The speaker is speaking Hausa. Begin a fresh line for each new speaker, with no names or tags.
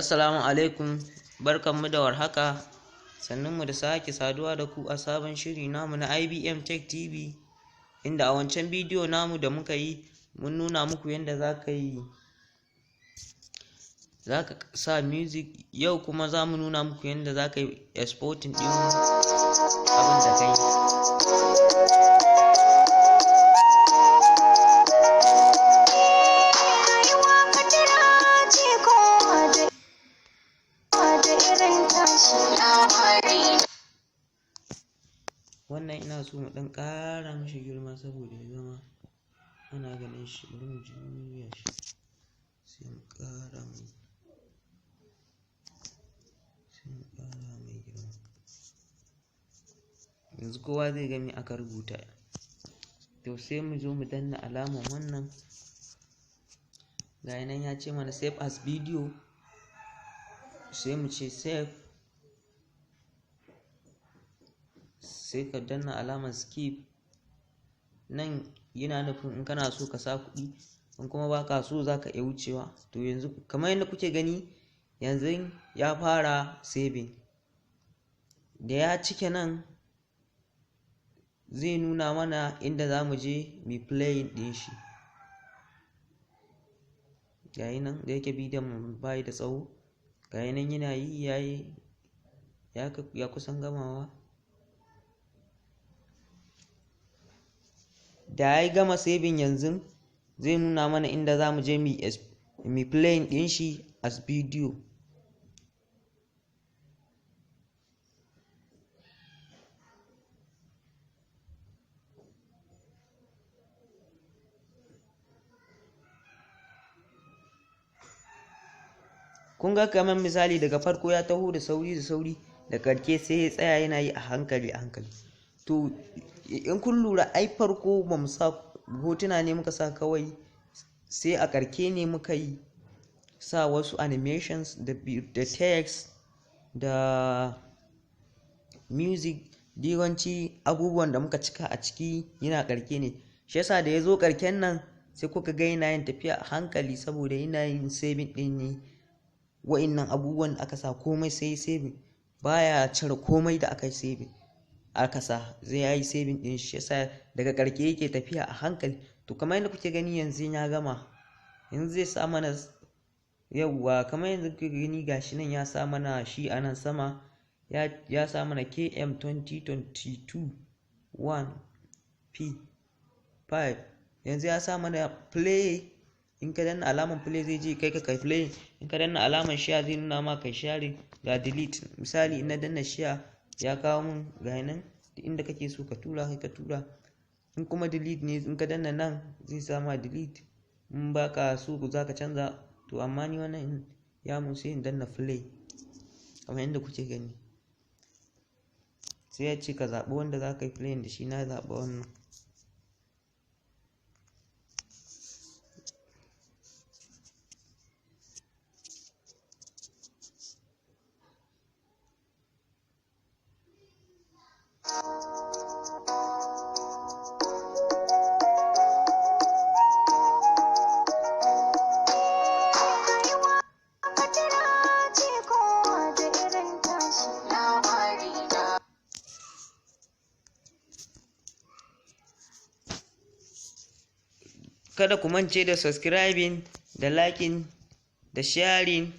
Assalamu alaikum, barkanmu da warhaka, sannunmu da sake saduwa da ku a sabon shiri namu na IBM Tech TV, inda a wancan bidiyo namu da muka yi mun nuna muku yadda za ka sa music. Yau kuma za mu nuna muku yadda za ka yi exporting ɗin abin da ka yi. Wannan ina so mu ɗan ƙara mishi girma saboda ya zama ana ganin shi. Bari mu juya shi sai mu ƙara mai girma. Yanzu kowa zai ga me aka rubuta. To sai mu zo mu danna alamar wannan, ga nan ya ce mana save as video, sai mu ce save, sai ka danna alamar skip. Nan yana nufin in kana so ka sa kuɗi, in kuma ba ka so za ka iya wucewa. To yanzu kamar yadda kuke gani, yanzu ya fara saving. Da ya cike nan zai nuna mana inda za mu je mu playing ɗin shi. Gayi nan, da yake bidiyon mu bayi da tsawo, gayi nan yana yi ya kusan gamawa. Da ya gama saving yanzu zai nuna mana inda za mu je mu playing ɗin shi as video. Kun ga kamar misali daga farko ya taho da sauri da ƙarshe sai ya tsaya yana yi a hankali. To in kun lura, ai farko ba mu sa hotuna ne muka sa kawai, sai a ƙarshe ne muka yi sa wasu animations da text da music. Yawanci abubuwan da muka cika a ciki yana ƙarshe ne, shi yasa da ya zo ƙarshen nan sai kuka ga yana yin tafiya a hankali saboda yana yin saving ɗin ne. Wa'innan abubuwan da aka sa komai sai saving, baya cire komai da aka saving aka sa, zai yi saving ɗin shi yasa daga ƙarshe yake tafiya a hankali. To kamar yadda kuke gani yanzu ya gama, yanzu zai sa mana yawwa, kamar yadda kuke gani gashi nan ya sa mana shi a nan sama, ya sa mana KM 2022 1P5. yanzu ya sa mana play. In ka danna alamar play zai je kai ka play, in ka danna alamar share zai nuna ma kai share. Ga delete, misali in na danna share ya kawo mun ga nan inda kake so ka tura kai ka tura. In kuma delete ne, in ka danna nan zai sa ma delete. In ba ka so za ka canza, to amma ni wannan ya mun sai in danna play kamar yadda kuke gani. Sai ya ce ka zaɓi wanda za ka yi play da shi, na zaɓa wannan. Kada ku mance da subscribing da liking da sharing